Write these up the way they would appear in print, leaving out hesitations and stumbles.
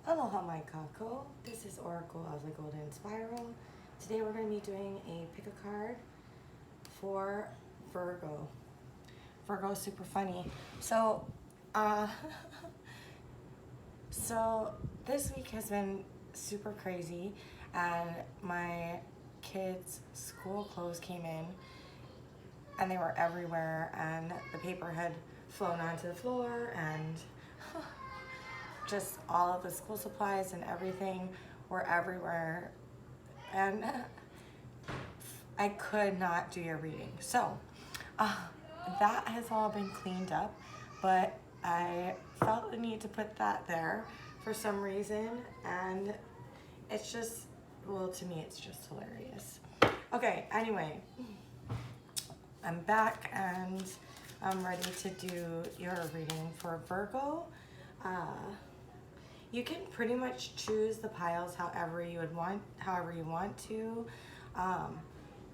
Aloha my kako, this is Oracle of the Golden Spiral. Today we're going to be doing a pick a card for Virgo. Virgo is super funny. So this week has been super crazy and my kids' school clothes came in and they were everywhere and the paper had flown onto the floor and just all of the school supplies and everything were everywhere and I could not do your reading. So that has all been cleaned up, but I felt the need to put that there for some reason, and it's just, well, to me it's just hilarious. Okay, anyway, I'm back and I'm ready to do your reading for Virgo. You can pretty much choose the piles however you want to.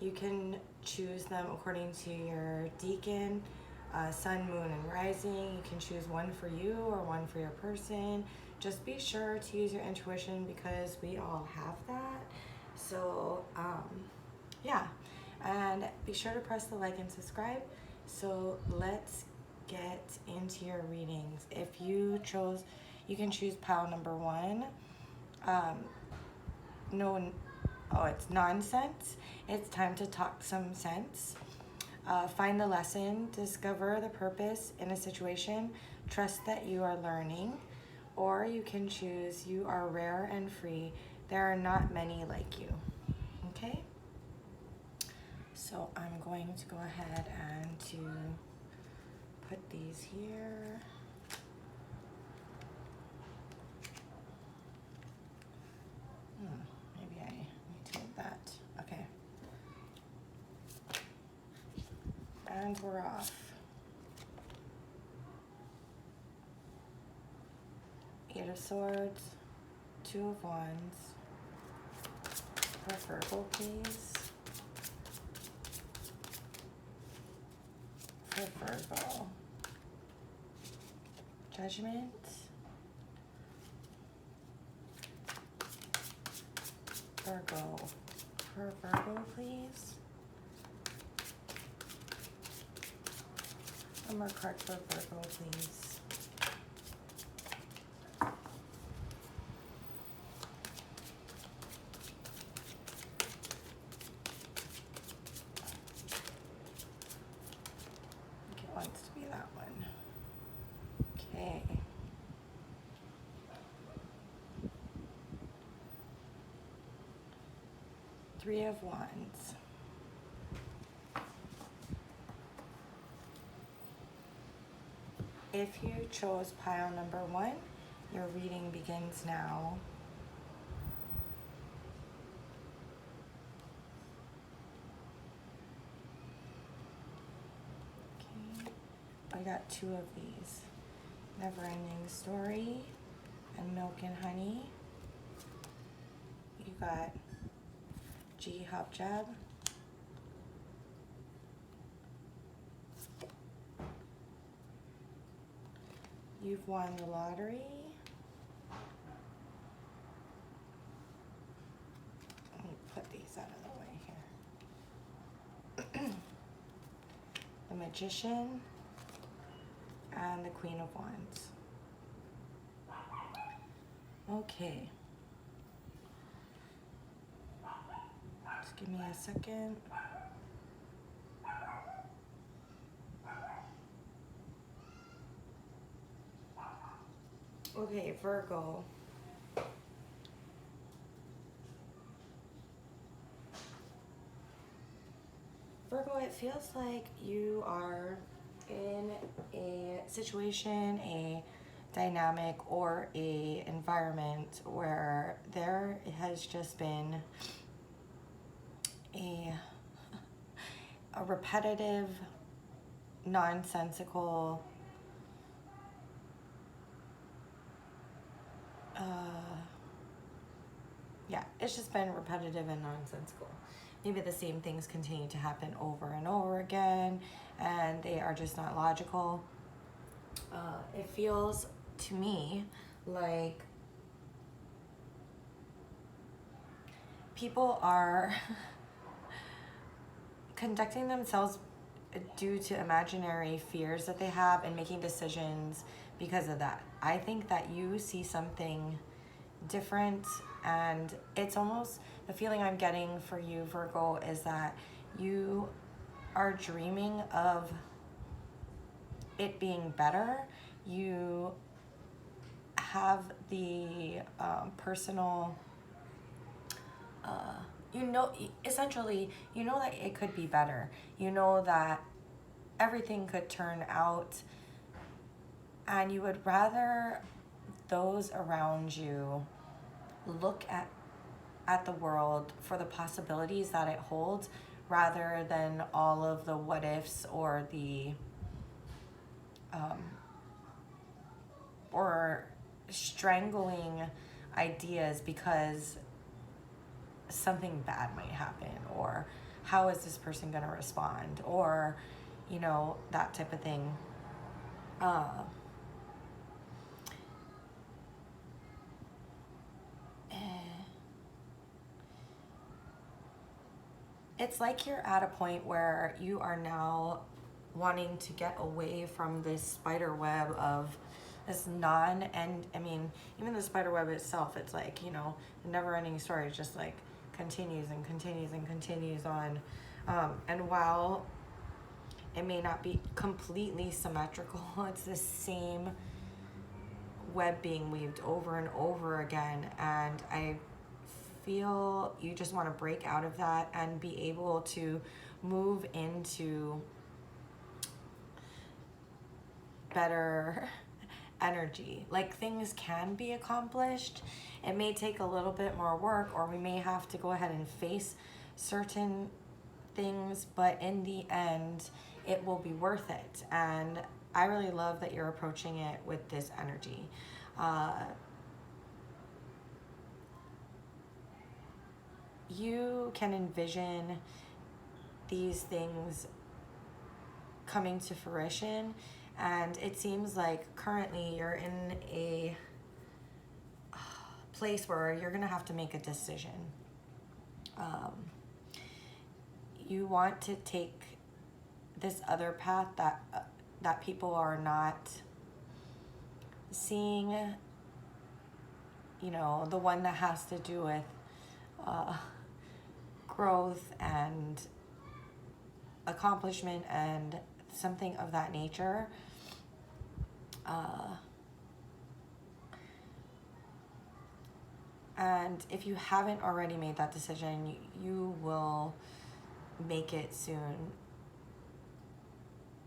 You can choose them according to your decan, sun, moon, and rising. You can choose one for you or one for your person. Just be sure to use your intuition because we all have that. So yeah, and be sure to press the like and subscribe. So let's get into your readings. If you chose, you can choose pile number 1. It's nonsense. It's time to talk some sense. Find the lesson, discover the purpose in a situation, trust that you are learning. Or you can choose, you are rare and free. There are not many like you. Okay? So I'm going to go ahead and to put these here. Maybe I need to move that. Okay. And we're off. 8 of Swords, 2 of Wands. For Virgo, please. For Virgo. Judgment. Virgo. For Virgo, please. One more card for Virgo, please. It wants to be that one. Okay. Three of Wands. If you chose pile number 1, your reading begins now. Okay, I got 2 of these. Never-ending Story and Milk and Honey. You got G Hop Jab. You've won the lottery. Let me put these out of the way here. The Magician and the Queen of Wands. Okay. Just give me a second. Okay, Virgo. Virgo, it feels like you are in a situation, a dynamic, or a environment where there has just been a repetitive, nonsensical yeah, it's just been repetitive and nonsensical. Maybe the same things continue to happen over and over again, and they are just not logical. It feels to me like people are conducting themselves due to imaginary fears that they have and making decisions because of that. I think that you see something different, and it's almost the feeling I'm getting for you, Virgo, is that you are dreaming of it being better. You have the personal, you know, essentially, you know that it could be better. You know that everything could turn out, and you would rather those around you look at the world for the possibilities that it holds rather than all of the what ifs or the or strangling ideas because something bad might happen, or how is this person going to respond, or you know, that type of thing. It's like you're at a point where you are now wanting to get away from this spider web of this and I mean, even the spider web itself, it's like, you know, the never-ending story. It just like continues and continues and continues on. And while it may not be completely symmetrical, it's the same web being weaved over and over again. And I feel you just want to break out of that and be able to move into better energy. Like, things can be accomplished. It may take a little bit more work, or we may have to go ahead and face certain things, but in the end it will be worth it. And I really love that you're approaching it with this energy. You can envision these things coming to fruition, and it seems like currently you're in a place where you're gonna have to make a decision. You want to take this other path that people are not seeing, you know, the one that has to do with growth and accomplishment and something of that nature. And if you haven't already made that decision, you will make it soon.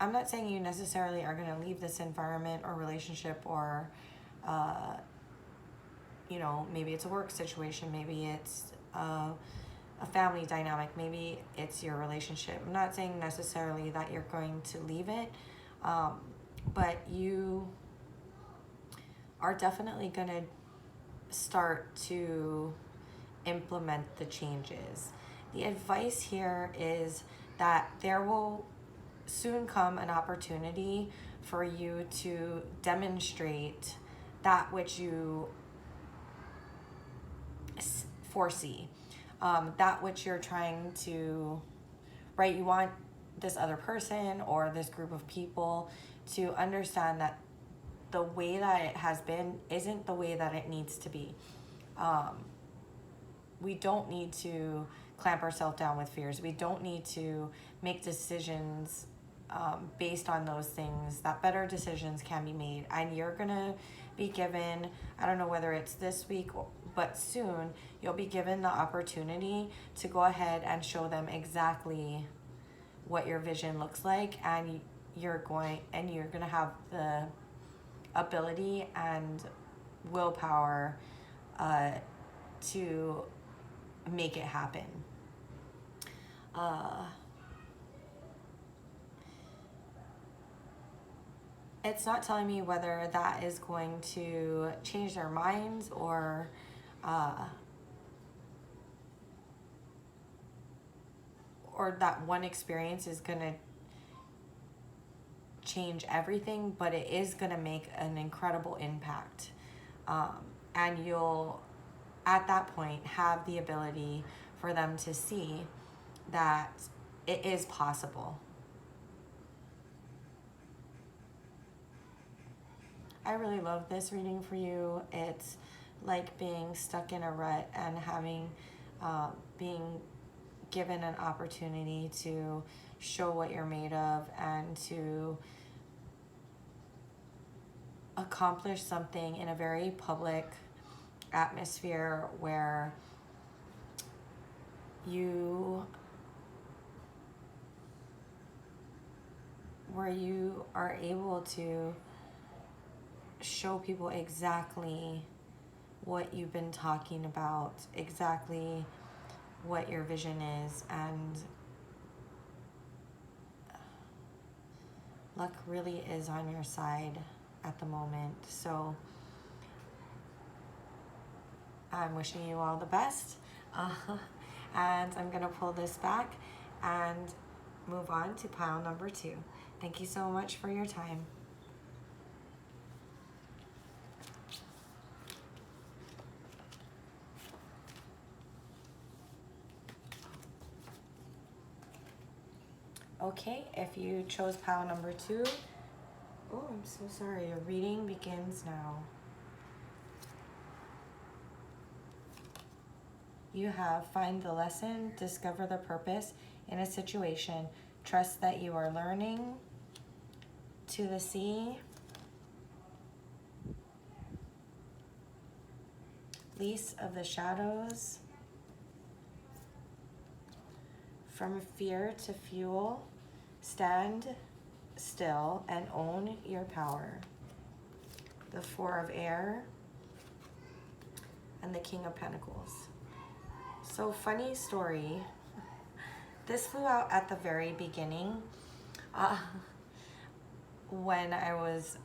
I'm not saying you necessarily are going to leave this environment or relationship, or you know, maybe it's a work situation, maybe it's a family dynamic, maybe it's your relationship. I'm not saying necessarily that you're going to leave it, but you are definitely going to start to implement the changes. The advice here is that there will soon come an opportunity for you to demonstrate that which you foresee, that which you're trying to, right? You want this other person or this group of people to understand that the way that it has been isn't the way that it needs to be. We don't need to clamp ourselves down with fears. We don't need to make decisions based on those things. That better decisions can be made, and you're gonna be given, I don't know whether it's this week, but soon you'll be given the opportunity to go ahead and show them exactly what your vision looks like, and you're gonna have the ability and willpower to make it happen. It's not telling me whether that is going to change their minds, or that one experience is going to change everything, but it is going to make an incredible impact. And you'll, at that point, have the ability for them to see that it is possible. I really love this reading for you. It's like being stuck in a rut and having, being given an opportunity to show what you're made of and to accomplish something in a very public atmosphere where you are able to show people exactly what you've been talking about, exactly what your vision is, and luck really is on your side at the moment. So I'm wishing you all the best. And I'm gonna pull this back and move on to pile number 2. Thank you so much for your time. Okay, if you chose pile number 2, oh, I'm so sorry, your reading begins now. You have find the lesson, discover the purpose in a situation, trust that you are learning, to the sea, lease of the shadows, from fear to fuel, stand still and own your power. The 4 of air and the King of Pentacles. So funny story, this flew out at the very beginning when I was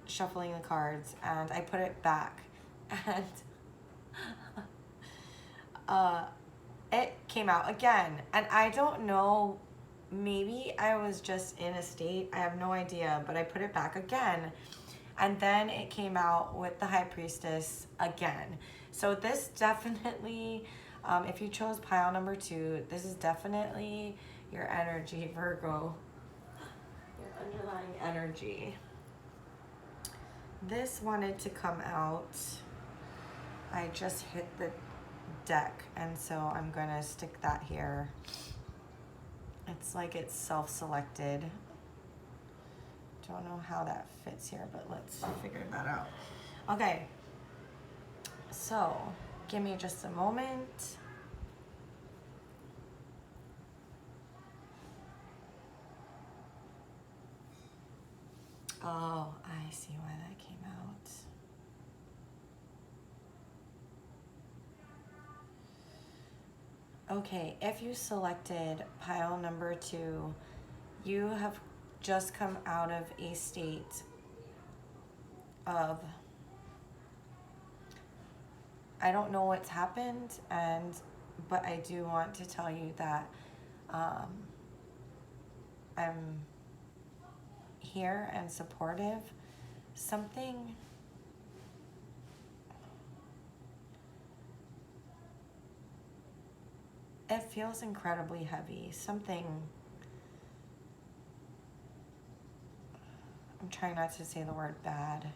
shuffling the cards, and I put it back, and it came out again, and I don't know, maybe I was just in a state, I have no idea, but I put it back again, and then it came out with the High Priestess again. So this definitely, if you chose pile number 2, this is definitely your energy, Virgo, your underlying energy. This wanted to come out. I just hit the deck, and so I'm gonna stick that here. It's like it's self-selected. Don't know how that fits here, but let's figure that out. Okay, so give me just a moment. Oh, I see why that came out. Okay, if you selected pile number 2, you have just come out of a state of, I don't know what's happened, but I do want to tell you that I'm here and supportive. Something it feels incredibly heavy. Something, I'm trying not to say the word bad.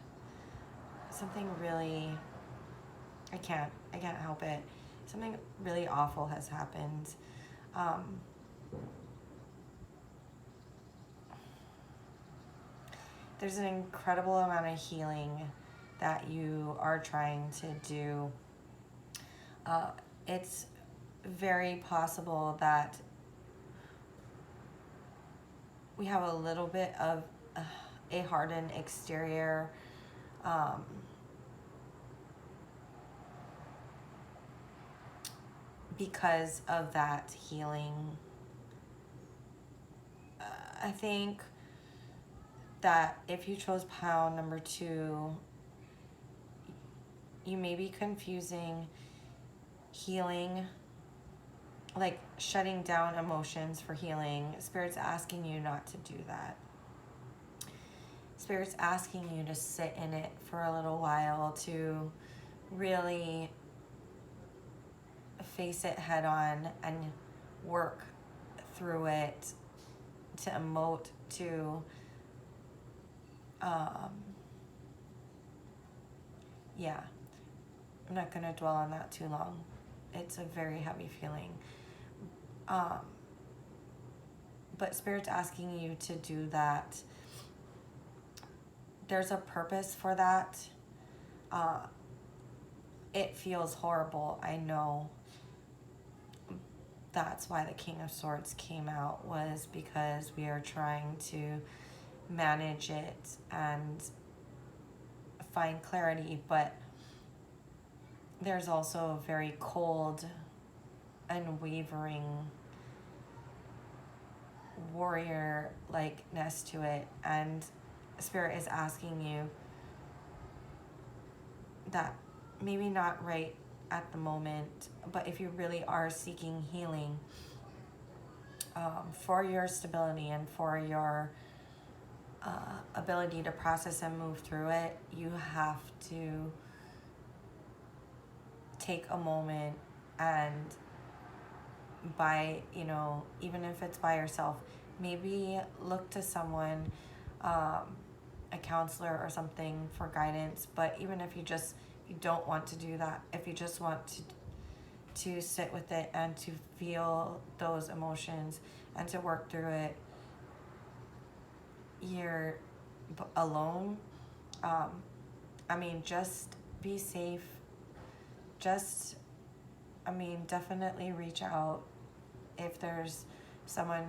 Something really, I can't help it. Something really awful has happened. There's an incredible amount of healing that you are trying to do. It's very possible that we have a little bit of a hardened exterior. Because of that healing. I think that if you chose pile number 2, you may be confusing healing, like shutting down emotions for healing. Spirit's asking you not to do that. Spirit's asking you to sit in it for a little while, to really face it head on and work through it, to emote, to yeah, I'm not going to dwell on that too long. It's a very heavy feeling. But Spirit's asking you to do that. There's a purpose for that. It feels horrible, I know. That's why the King of Swords came out, was because we are trying to manage it and find clarity, but there's also a very cold, unwavering warrior-likeness to it, and Spirit is asking you that maybe not right at the moment, but if you really are seeking healing for your stability and for your ability to process and move through it, you have to take a moment and even if it's by yourself, maybe look to someone, a counselor or something, for guidance. But even if you don't want to do that, if you just want to sit with it and to feel those emotions and to work through it, you're alone. Just be safe. Definitely reach out if there's someone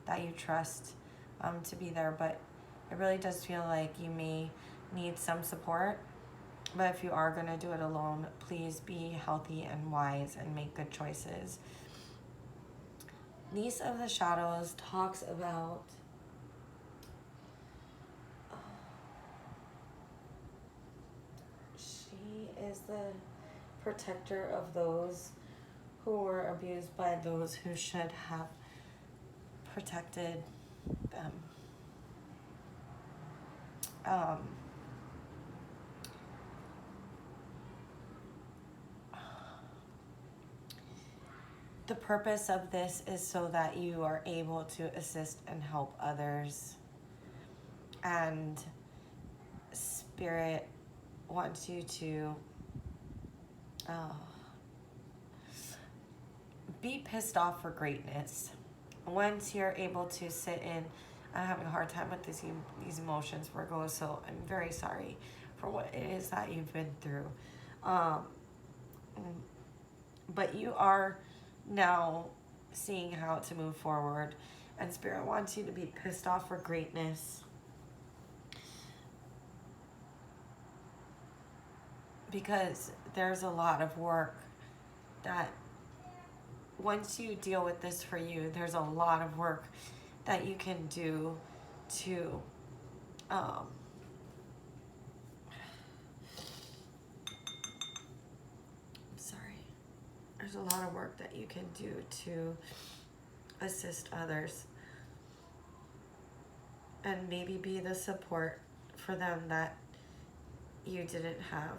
that you trust to be there. But it really does feel like you may need some support. But if you are going to do it alone, please be healthy and wise and make good choices. Niece of the Shadows talks about she is the protector of those who were abused by those who should have protected them. The purpose of this is so that you are able to assist and help others. And Spirit wants you to be pissed off for greatness. Once you're able to sit in, I'm having a hard time with these emotions, Virgo, so I'm very sorry for what it is that you've been through. But you are now seeing how to move forward, and Spirit wants you to be pissed off for greatness. Because there's a lot of work that once you deal with this for you, there's a lot of work that you can do to there's a lot of work that you can do to assist others and maybe be the support for them that you didn't have.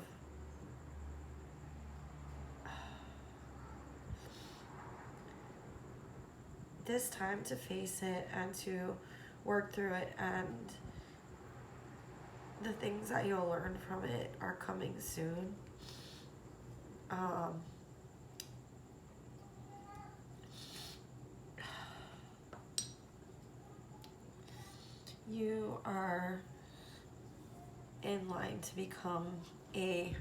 This time to face it and to work through it, and the things that you'll learn from it are coming soon. You are in line to become to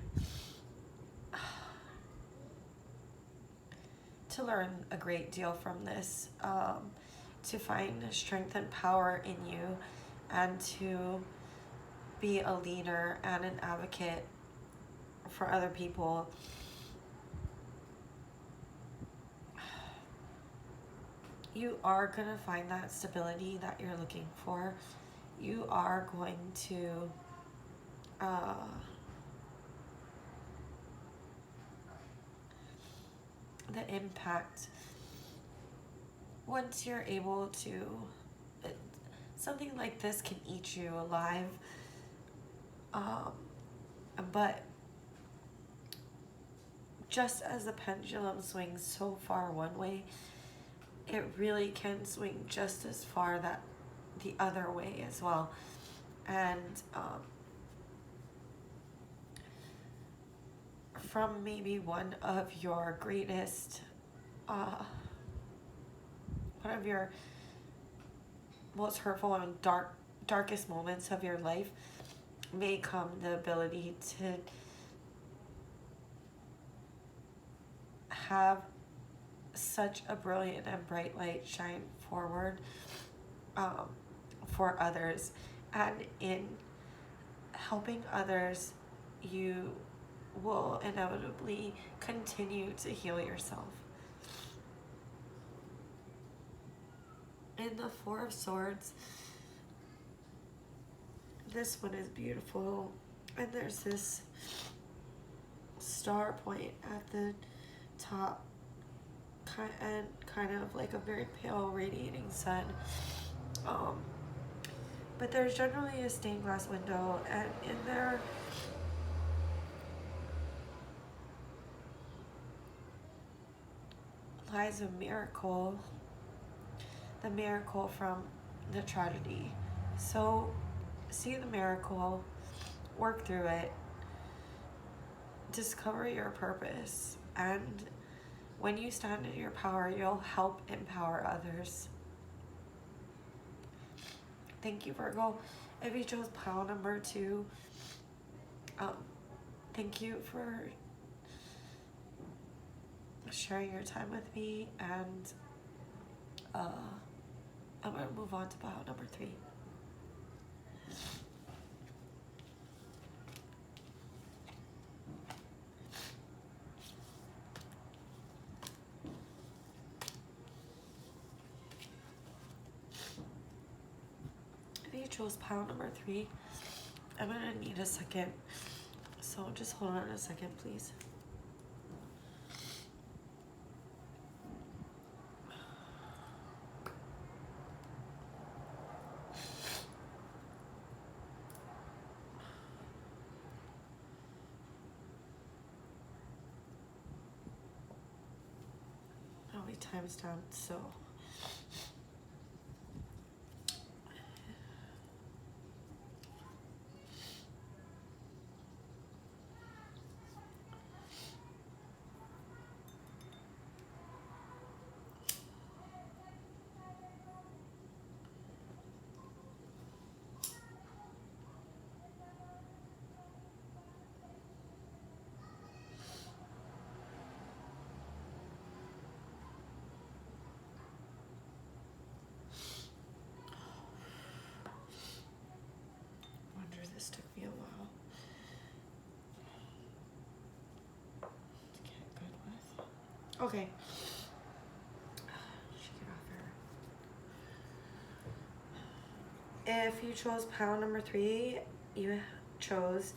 learn a great deal from this, to find strength and power in you, and to be a leader and an advocate for other people. You are going to find that stability that you're looking for. You are going to the impact, once you're able to, something like this can eat you alive, but just as the pendulum swings so far one way, it really can swing just as far that the other way as well. And from maybe one of your greatest, one of your most hurtful and darkest moments of your life may come the ability to have such a brilliant and bright light shine forward for others. And in helping others, you will inevitably continue to heal yourself. In the Four of Swords, this one is beautiful, and there's this star point at the top, and kind of like a very pale radiating sun. But there's generally a stained glass window, and in there lies a miracle, the miracle from the tragedy. So see the miracle, work through it, discover your purpose, and when you stand in your power, you'll help empower others. Thank you, Virgo. If you chose pile number 2, thank you for sharing your time with me, and I'm going to move on to pile number 3. Chose pile number 3. I'm gonna need a second, so just hold on a second, please. Oh, wait, time's down, so this took me a while to get good with. Okay. Shake it off her. If you chose pile number 3, you chose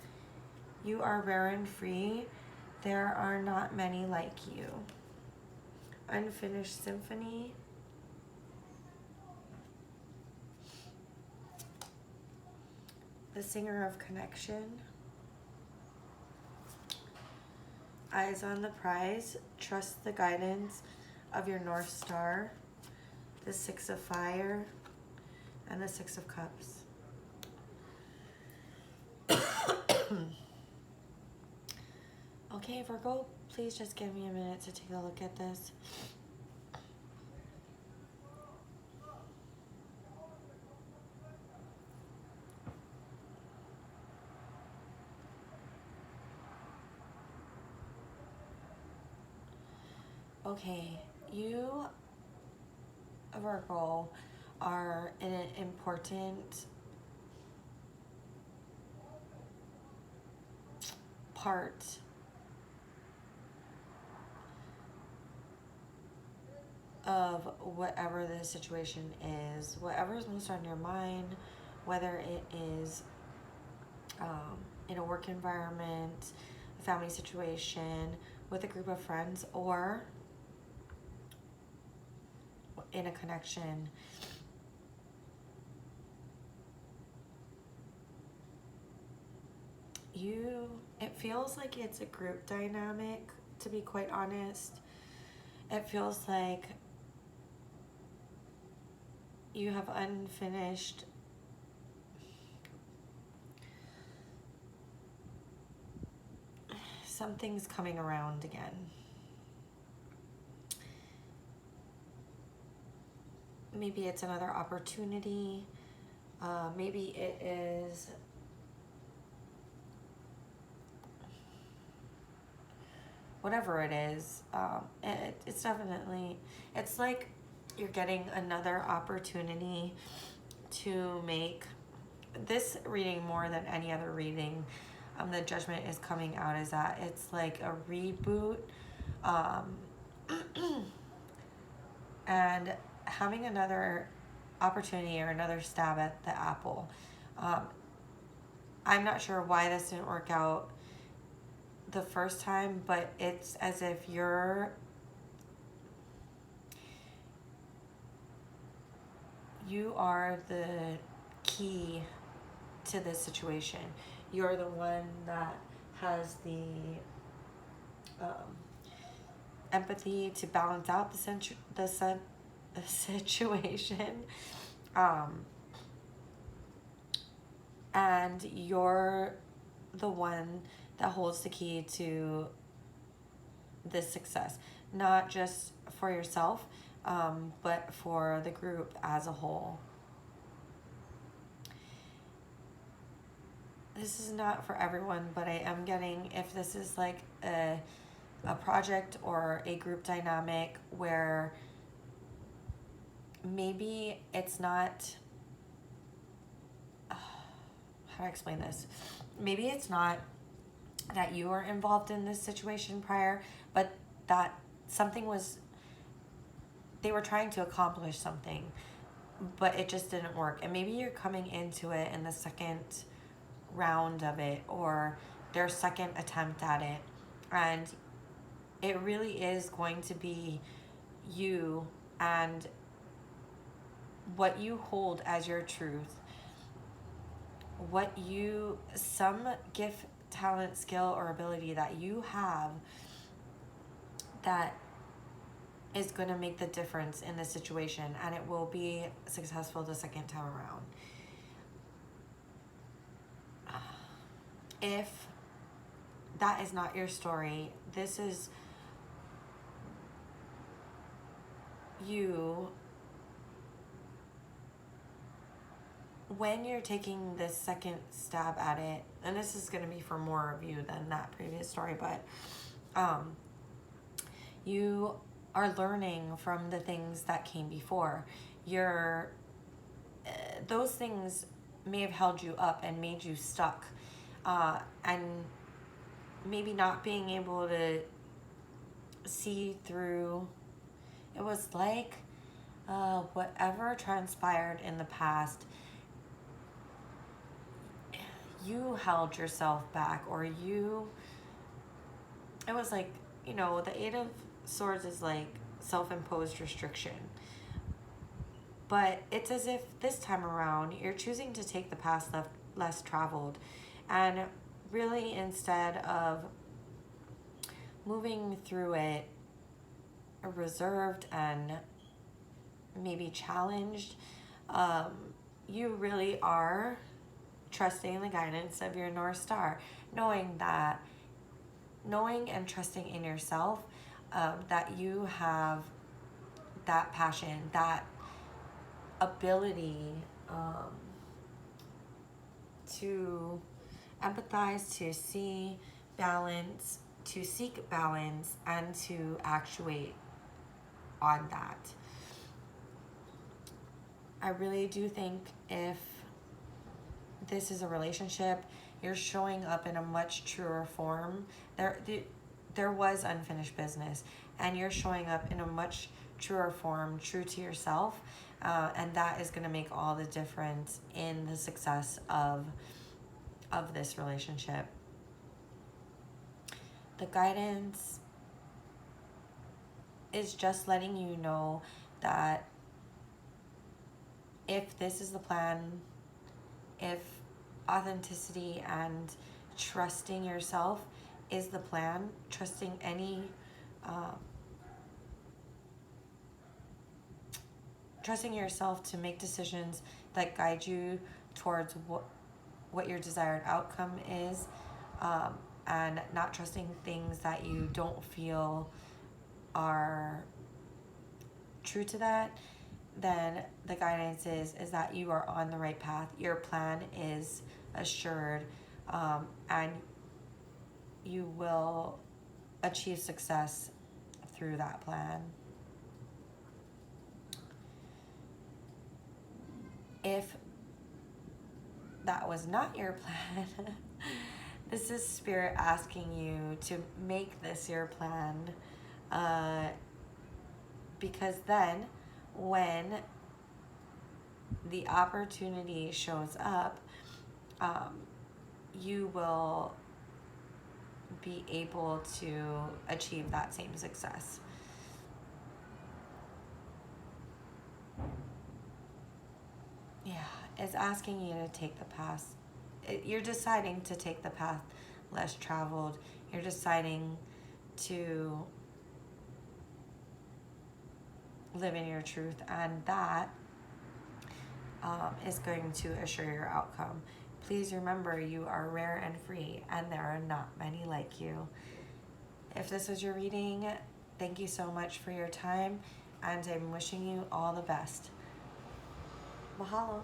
"You are rare and free. There are not many like you." Unfinished Symphony. The Singer of Connection. Eyes on the Prize. Trust the guidance of your North Star. The 6 of Fire and the 6 of Cups. Okay, Virgo, please just give me a minute to take a look at this. Okay, you, Virgo, are in an important part of whatever the situation is, whatever is most on your mind, whether it is in a work environment, a family situation, with a group of friends, or in a connection. It feels like it's a group dynamic to be quite honest. It feels like you have unfinished something's coming around again. Maybe it's another opportunity. Maybe it is whatever it is. It's definitely, it's like you're getting another opportunity to make this reading more than any other reading. The judgment is coming out is that it's like a reboot, and having another opportunity or another stab at the apple. I'm not sure why this didn't work out the first time, but it's as if you are the key to this situation. You're the one that has the empathy to balance out the situation, and you're the one that holds the key to this success, not just for yourself, but for the group as a whole. This is not for everyone, but I am getting, if this is like a project or a group dynamic where maybe it's not, how do I explain this? Maybe it's not that you were involved in this situation prior, but that something was, they were trying to accomplish something, but it just didn't work. And maybe you're coming into it in the second round of it, or their second attempt at it, and it really is going to be you and what you hold as your truth, what you, some gift, talent, skill, or ability that you have that is going to make the difference in this situation, and it will be successful the second time around. If that is not your story, this is you. When you're taking this second stab at it, and this is going to be for more of you than that previous story, but you are learning from the things that came before. Those things may have held you up and made you stuck, and maybe not being able to see through. It was like whatever transpired in the past, you held yourself back, or it was like, the Eight of Swords is like self-imposed restriction. But it's as if this time around, you're choosing to take the path less traveled. And really, instead of moving through it reserved and maybe challenged, you really are trusting the guidance of your North Star, knowing and trusting in yourself, that you have that passion, that ability to empathize, to see balance, to seek balance, and to actuate on that. I really do think if this is a relationship, you're showing up in a much truer form. There was unfinished business, and you're showing up in a much truer form, true to yourself, and that is going to make all the difference in the success of this relationship. The guidance is just letting you know that if this is the plan, if authenticity and trusting yourself is the plan. Trusting trusting yourself to make decisions that guide you towards what your desired outcome is, and not trusting things that you don't feel are true to that, then the guidance is that you are on the right path. Your plan is assured, and you will achieve success through that plan. If that was not your plan, this is Spirit asking you to make this your plan, because then when the opportunity shows up, you will be able to achieve that same success. Yeah, it's asking you to take the path. You're deciding to take the path less traveled. You're deciding to live in your truth, and that is going to assure your outcome. Please remember, you are rare and free, and there are not many like you. If this was your reading, thank you so much for your time, and I'm wishing you all the best. Mahalo.